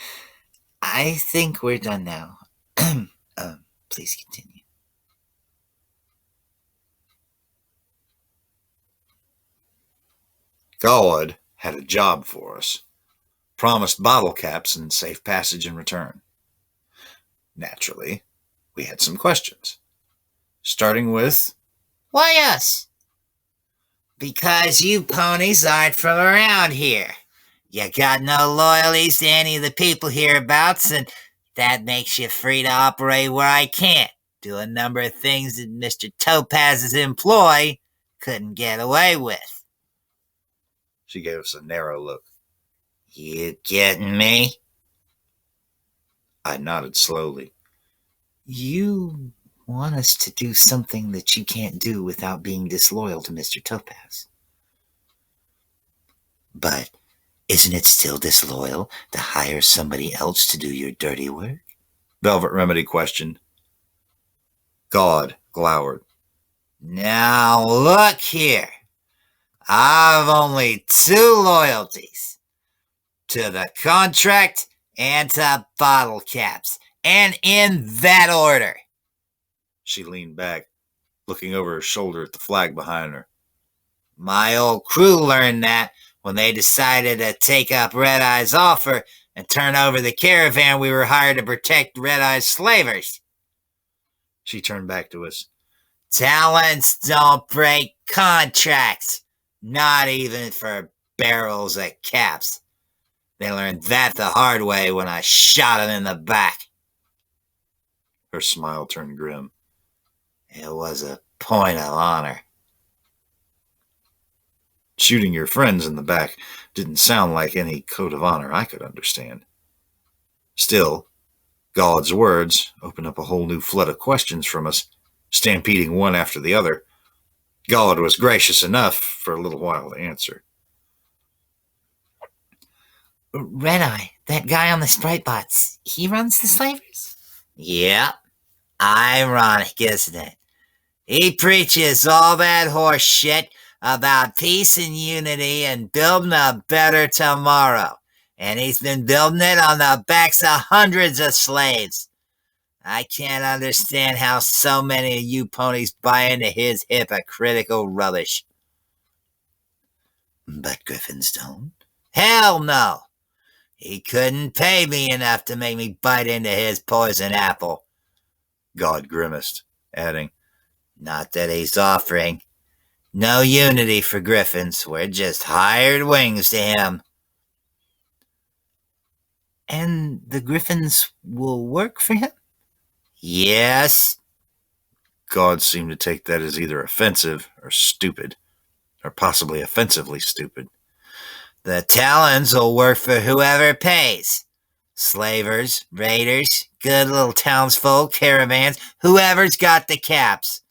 think we're done now. Please continue. God had a job for us, promised bottle caps and safe passage in return. Naturally, we had some questions, starting with, Why us? Because you ponies aren't from around here. You got no loyalties to any of the people hereabouts, and that makes you free to operate where I can't. Do a number of things that Mr. Topaz's employ couldn't get away with. She gave us a narrow look. You getting me? I nodded slowly. You want us to do something that you can't do without being disloyal to Mr. Topaz. But isn't it still disloyal to hire somebody else to do your dirty work? Velvet Remedy questioned. God glowered. Now look here. I've only two loyalties. To the contract and to bottle caps. And in that order. She leaned back, looking over her shoulder at the flag behind her. My old crew learned that when they decided to take up Red Eye's offer and turn over the caravan we were hired to protect Red Eye's slavers. She turned back to us. Talents don't break contracts, not even for barrels of caps. They learned that the hard way when I shot them in the back. Her smile turned grim. It was a point of honor. Shooting your friends in the back didn't sound like any code of honor I could understand. Still, God's words opened up a whole new flood of questions from us, stampeding one after the other. God was gracious enough for a little while to answer. Red Eye, that guy on the Sprite bots, he runs the slavers? Yeah, ironic, isn't it? He preaches all that horse shit about peace and unity and building a better tomorrow. And he's been building it on the backs of hundreds of slaves. I can't understand how so many of you ponies buy into his hypocritical rubbish. But Griffins don't. Hell no. He couldn't pay me enough to make me bite into his poison apple. God grimaced, adding, Not that he's offering. No unity for Griffins. We're just hired wings to him. And the Griffins will work for him? Yes. God seemed to take that as either offensive or stupid, or possibly offensively stupid. The Talons will work for whoever pays. Slavers, raiders, good little townsfolk, caravans, whoever's got the caps.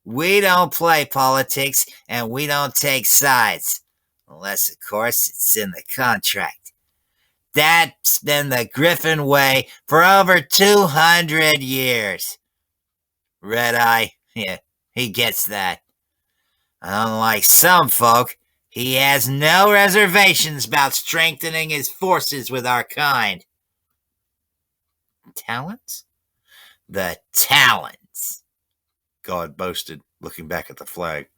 We don't play politics, and we don't take sides. Unless, of course, it's in the contract. That's been the Griffin way for over 200 years. Red Eye, yeah, he gets that. Unlike some folk, he has no reservations about strengthening his forces with our kind. Talents? The Talons, God boasted, looking back at the flag,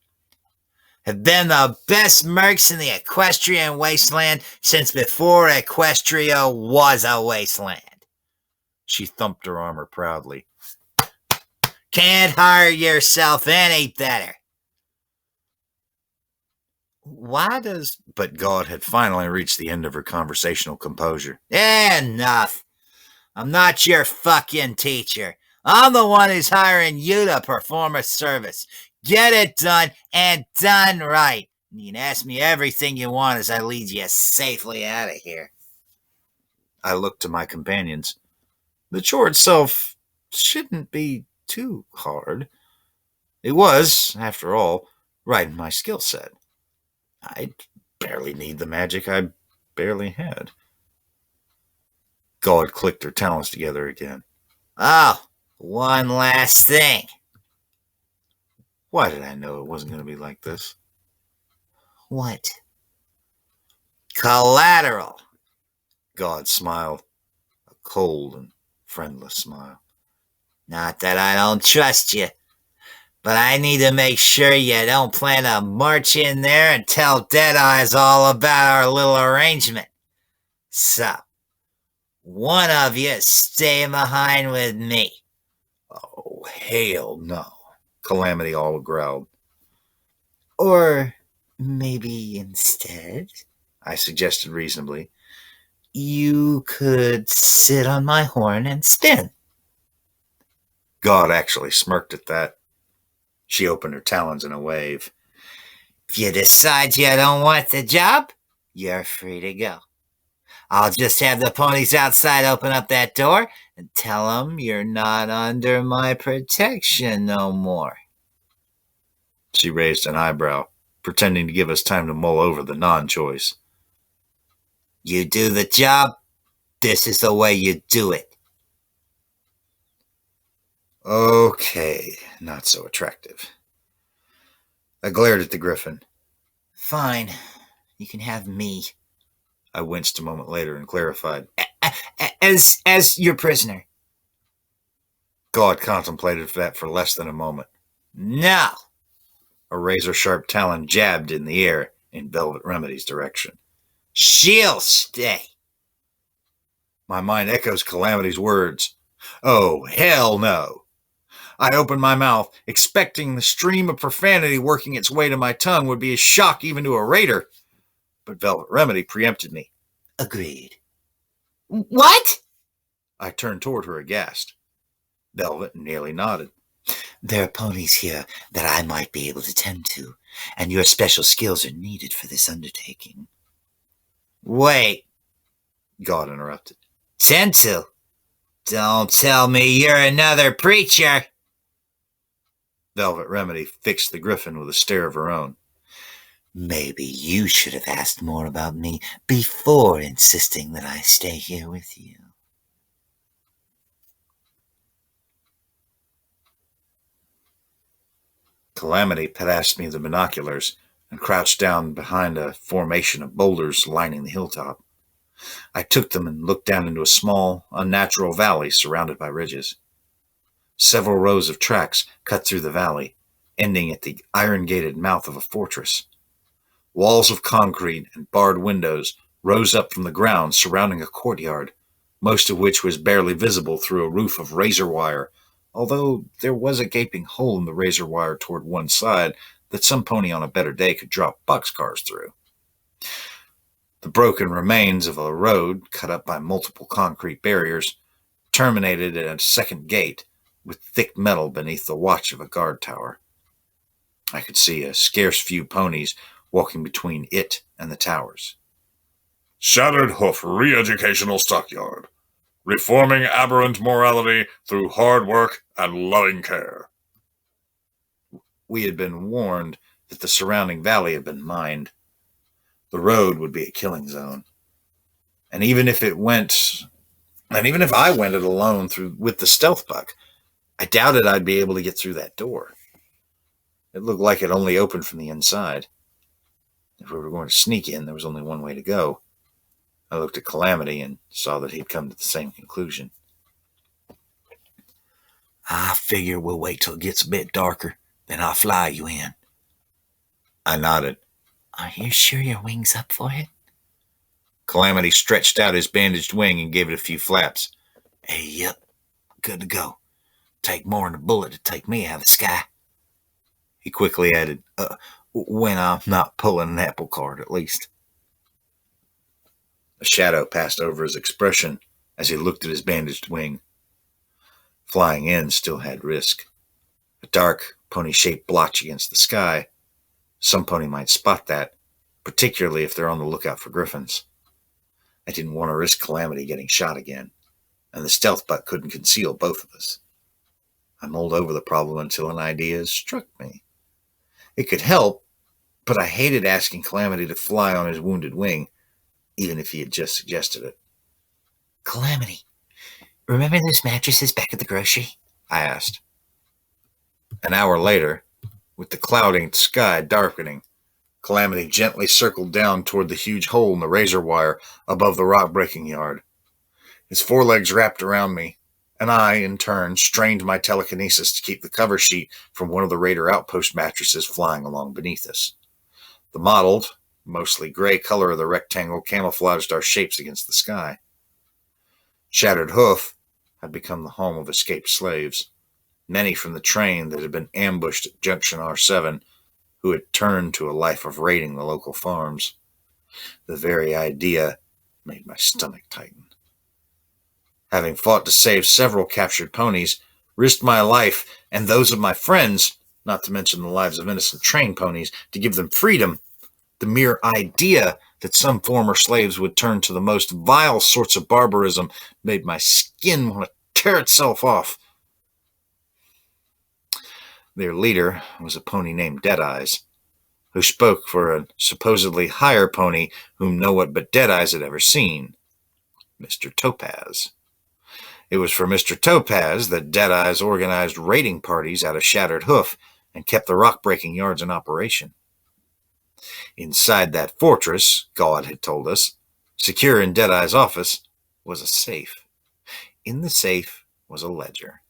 have been the best mercs in the Equestrian wasteland since before Equestria was a wasteland. She thumped her armor proudly. Can't hire yourself any better. Why does... But God had finally reached the end of her conversational composure. Enough. I'm not your fucking teacher. I'm the one who's hiring you to perform a service. Get it done and done right. You can ask me everything you want as I lead you safely out of here. I looked to my companions. The chore itself shouldn't be too hard. It was, after all, right in my skill set. I barely need the magic I barely had. God clicked her talons together again. Oh, one last thing. Why did I know it wasn't going to be like this? What? Collateral. God smiled, a cold and friendless smile. Not that I don't trust you, but I need to make sure you don't plan to march in there and tell Deadeyes all about our little arrangement. So, one of you is staying behind with me. Oh, hell no, Calamity all growled. Or maybe instead, I suggested reasonably, you could sit on my horn and spin. God actually smirked at that. She opened her talons in a wave. If you decide you don't want the job, you're free to go. I'll just have the ponies outside open up that door, and tell 'em you're not under my protection no more. She raised an eyebrow, pretending to give us time to mull over the non-choice. You do the job, this is the way you do it. Okay, not so attractive. I glared at the griffin. Fine, you can have me. I winced a moment later and clarified. As your prisoner. God contemplated that for less than a moment. No. A razor-sharp talon jabbed in the air in Velvet Remedy's direction. She'll stay. My mind echoes Calamity's words. Oh, hell no. I opened my mouth, expecting the stream of profanity working its way to my tongue would be a shock even to a raider. But Velvet Remedy preempted me. Agreed. What? I turned toward her aghast. Velvet nearly nodded. There are ponies here that I might be able to tend to, and your special skills are needed for this undertaking. Wait, God interrupted. Tend to? Don't tell me you're another preacher. Velvet Remedy fixed the griffin with a stare of her own. Maybe you should have asked more about me before insisting that I stay here with you. Calamity passed me the binoculars and crouched down behind a formation of boulders lining the hilltop. I took them and looked down into a small, unnatural valley surrounded by ridges. Several rows of tracks cut through the valley, ending at the iron-gated mouth of a fortress. Walls of concrete and barred windows rose up from the ground surrounding a courtyard, most of which was barely visible through a roof of razor wire, although there was a gaping hole in the razor wire toward one side that some pony on a better day could drop boxcars through. The broken remains of a road, cut up by multiple concrete barriers, terminated at a second gate with thick metal beneath the watch of a guard tower. I could see a scarce few ponies walking between it and the towers. Shattered Hoof Re-Educational Stockyard. Reforming aberrant morality through hard work and loving care. We had been warned that the surrounding valley had been mined. The road would be a killing zone. And even if I went it alone with the stealth buck, I doubted I'd be able to get through that door. It looked like it only opened from the inside. If we were going to sneak in, there was only one way to go. I looked at Calamity and saw that he'd come to the same conclusion. I figure we'll wait till it gets a bit darker, then I'll fly you in. I nodded. Are you sure your wing's up for it? Calamity stretched out his bandaged wing and gave it a few flaps. Hey, yep, good to go. Take more than a bullet to take me out of the sky. He quickly added, when I'm not pulling an apple cart, at least. A shadow passed over his expression as he looked at his bandaged wing. Flying in still had risk. A dark, pony-shaped blotch against the sky. Some pony might spot that, particularly if they're on the lookout for griffins. I didn't want to risk Calamity getting shot again, and the stealth buck couldn't conceal both of us. I mulled over the problem until an idea struck me. It could help, but I hated asking Calamity to fly on his wounded wing, even if he had just suggested it. Calamity, remember those mattresses back at the grocery? I asked. An hour later, with the clouding sky darkening, Calamity gently circled down toward the huge hole in the razor wire above the rock-breaking yard. His forelegs wrapped around me, and I, in turn, strained my telekinesis to keep the cover sheet from one of the Raider outpost mattresses flying along beneath us. The mottled, mostly gray color of the rectangle camouflaged our shapes against the sky. Shattered Hoof had become the home of escaped slaves, many from the train that had been ambushed at Junction R7, who had turned to a life of raiding the local farms. The very idea made my stomach tighten. Having fought to save several captured ponies, risked my life and those of my friends, not to mention the lives of innocent train ponies, to give them freedom, the mere idea that some former slaves would turn to the most vile sorts of barbarism made my skin want to tear itself off. Their leader was a pony named Deadeyes, who spoke for a supposedly higher pony whom no one but Deadeyes had ever seen, Mr. Topaz. It was for Mr. Topaz that Deadeyes organized raiding parties out of Shattered Hoof and kept the rock-breaking yards in operation. Inside that fortress, God had told us, secure in Deadeye's office, was a safe. In the safe was a ledger.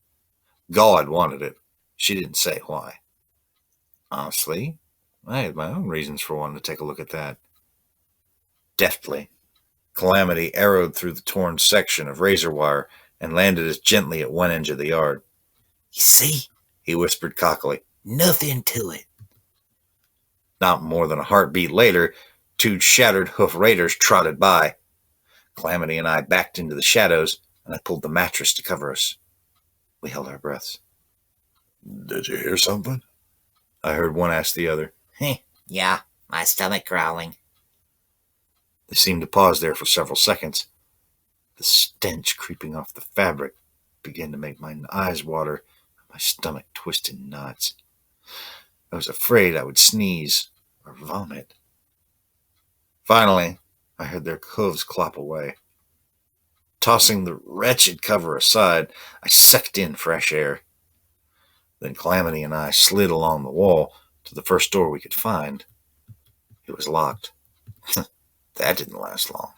God wanted it. She didn't say why. Honestly, I had my own reasons for wanting to take a look at that. Deftly, Calamity arrowed through the torn section of razor wire and landed us gently at one edge of the yard. You see? He whispered cockily. Nothing to it. Not more than a heartbeat later, 2 Shattered Hoof raiders trotted by. Calamity and I backed into the shadows, and I pulled the mattress to cover us. We held our breaths. Did you hear something? I heard one ask the other. Yeah, my stomach growling. They seemed to pause there for several seconds. The stench creeping off the fabric began to make my eyes water and my stomach twist in knots. I was afraid I would sneeze or vomit. Finally, I heard their hooves clop away. Tossing the wretched cover aside, I sucked in fresh air. Then Calamity and I slid along the wall to the first door we could find. It was locked. That didn't last long.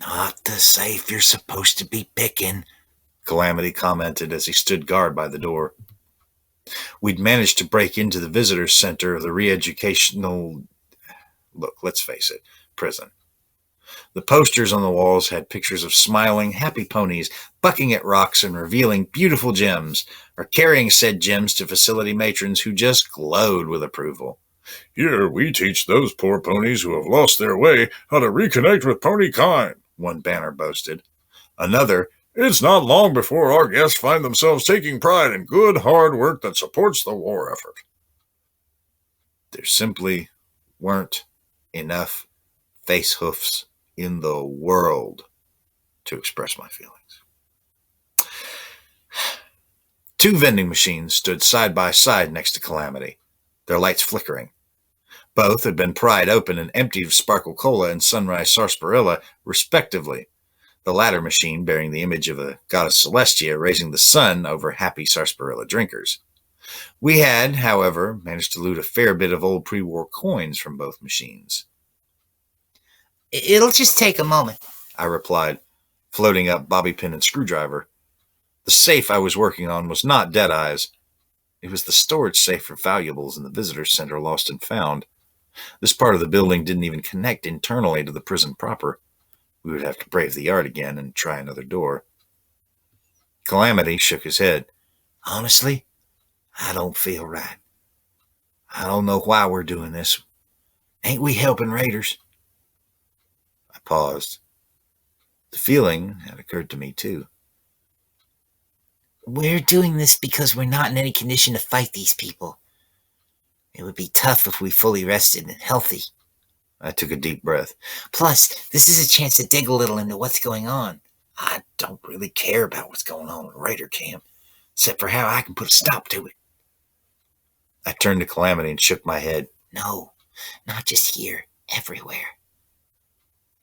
Not the safe you're supposed to be picking, Calamity commented as he stood guard by the door. We'd managed to break into the visitors center of the re-educational... Look, let's face it, prison. The posters on the walls had pictures of smiling, happy ponies bucking at rocks and revealing beautiful gems, or carrying said gems to facility matrons who just glowed with approval. Here we teach those poor ponies who have lost their way how to reconnect with pony kind, one banner boasted. Another, it's not long before our guests find themselves taking pride in good, hard work that supports the war effort. There simply weren't enough face hoofs in the world to express my feelings. 2 vending machines stood side by side next to Calamity, their lights flickering. Both had been pried open and emptied of Sparkle Cola and Sunrise Sarsaparilla, respectively, the latter machine bearing the image of a goddess Celestia raising the sun over happy Sarsaparilla drinkers. We had, however, managed to loot a fair bit of old pre-war coins from both machines. It'll just take a moment, I replied, floating up bobby pin and screwdriver. The safe I was working on was not Deadeye's. It was the storage safe for valuables in the visitor center lost and found. This part of the building didn't even connect internally to the prison proper. We would have to brave the yard again and try another door. Calamity shook his head. Honestly, I don't feel right. I don't know why we're doing this. Ain't we helping raiders? I paused. The feeling had occurred to me, too. We're doing this because we're not in any condition to fight these people. It would be tough if we fully rested and healthy. I took a deep breath. Plus, this is a chance to dig a little into what's going on. I don't really care about what's going on in Raider Camp, except for how I can put a stop to it. I turned to Calamity and shook my head. No, not just here, everywhere.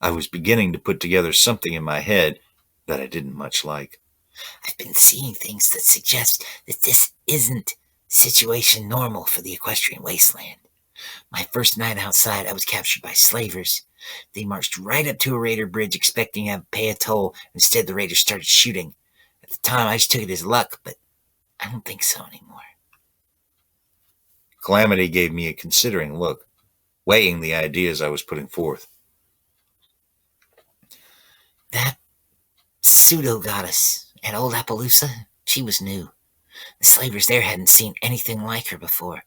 I was beginning to put together something in my head that I didn't much like. I've been seeing things that suggest that this isn't situation normal for the Equestrian wasteland. My first night outside, I was captured by slavers. They marched right up to a raider bridge expecting to pay a toll. Instead, the raiders started shooting. At the time, I just took it as luck, but I don't think so anymore. Calamity gave me a considering look, weighing the ideas I was putting forth. That pseudo-goddess at Old Appaloosa, she was new. The slavers there hadn't seen anything like her before,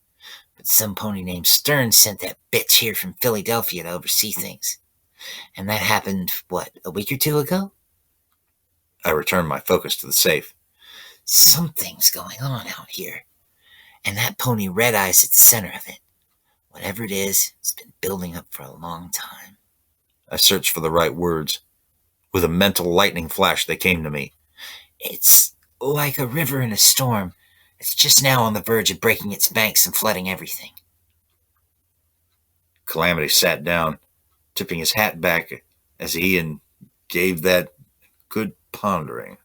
but some pony named Stern sent that bitch here from Philadelphia to oversee things. And that happened, a week or 2 ago? I returned my focus to the safe. Something's going on out here, and that pony Red Eye's at the center of it. Whatever it is, it's been building up for a long time. I searched for the right words. With a mental lightning flash, they came to me. It's like a river in a storm. It's just now on the verge of breaking its banks and flooding everything. Calamity sat down, tipping his hat back as he gave that good pondering.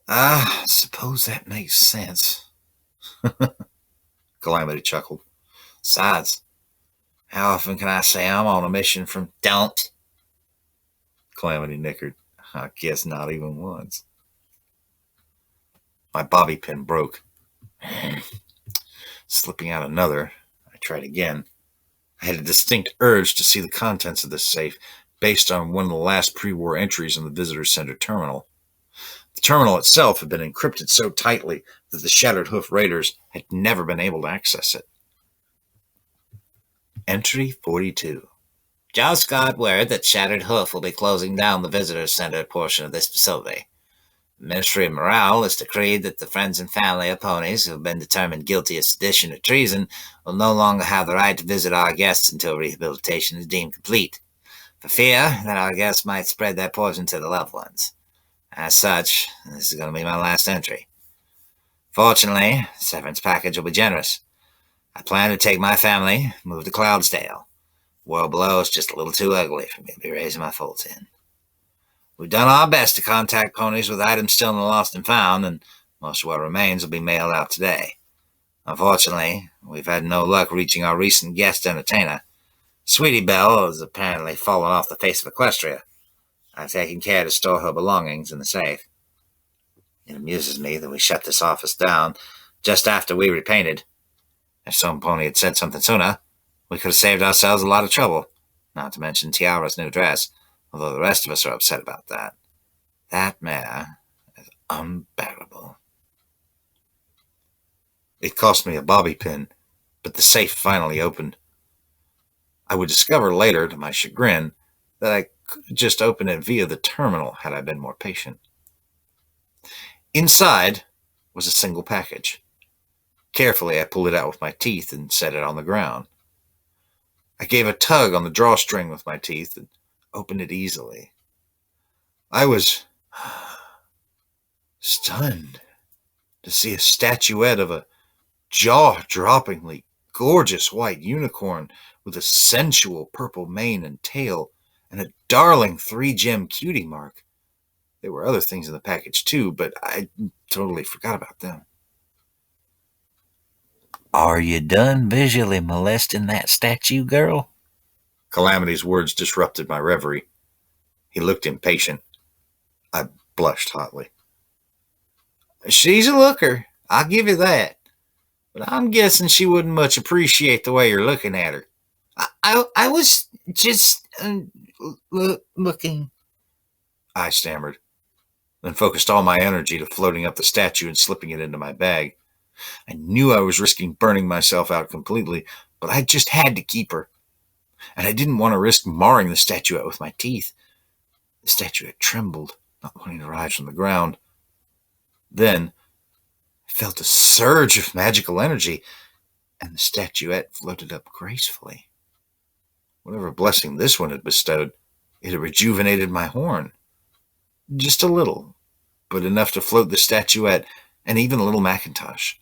I suppose that makes sense. Calamity chuckled. Besides, how often can I say I'm on a mission from don't? Calamity nickered. I guess not even once. My bobby pin broke. Slipping out another, I tried again. I had a distinct urge to see the contents of this safe based on one of the last pre-war entries in the visitor center terminal. The terminal itself had been encrypted so tightly that the Shattered Hoof raiders had never been able to access it. Entry 42. Just got word that Shattered Hoof will be closing down the visitor center portion of this facility. The Ministry of Morale has decreed that the friends and family of ponies who have been determined guilty of sedition or treason will no longer have the right to visit our guests until rehabilitation is deemed complete, for fear that our guests might spread their poison to the loved ones. As such, this is going to be my last entry. Fortunately, the severance package will be generous. I plan to take my family, move to Cloudsdale. The world below is just a little too ugly for me to be raising my folks in. We've done our best to contact ponies with items still in the lost and found, and most of what remains will be mailed out today. Unfortunately, we've had no luck reaching our recent guest entertainer. Sweetie Belle has apparently fallen off the face of Equestria. I've taken care to store her belongings in the safe. It amuses me that we shut this office down just after we repainted. If some pony had said something sooner, we could have saved ourselves a lot of trouble, not to mention Tiara's new dress, although the rest of us are upset about that. That mare is unbearable. It cost me a bobby pin, but the safe finally opened. I would discover later, to my chagrin, that I could have just opened it via the terminal had I been more patient. Inside was a single package. Carefully, I pulled it out with my teeth and set it on the ground. I gave a tug on the drawstring with my teeth and opened it easily. I was stunned to see a statuette of a jaw-droppingly gorgeous white unicorn with a sensual purple mane and tail and a darling 3-gem cutie mark. There were other things in the package too, but I totally forgot about them. Are you done visually molesting that statue, girl? Calamity's words disrupted my reverie. He looked impatient. I blushed hotly. She's a looker, I'll give you that. But I'm guessing she wouldn't much appreciate the way you're looking at her. I was just looking. I stammered, then focused all my energy to floating up the statue and slipping it into my bag. I knew I was risking burning myself out completely, but I just had to keep her. And I didn't want to risk marring the statuette with my teeth. The statuette trembled, not wanting to rise from the ground. Then I felt a surge of magical energy, and the statuette floated up gracefully. Whatever blessing this one had bestowed, it had rejuvenated my horn. Just a little, but enough to float the statuette and even a little Macintosh.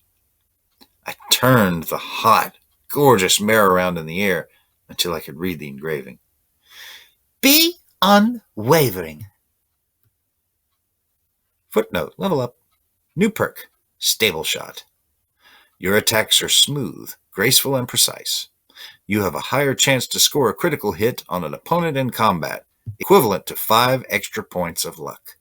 I turned the hot, gorgeous mare around in the air until I could read the engraving. Be unwavering. Footnote, level up. New perk, Stable Shot. Your attacks are smooth, graceful, and precise. You have a higher chance to score a critical hit on an opponent in combat, equivalent to 5 extra points of luck.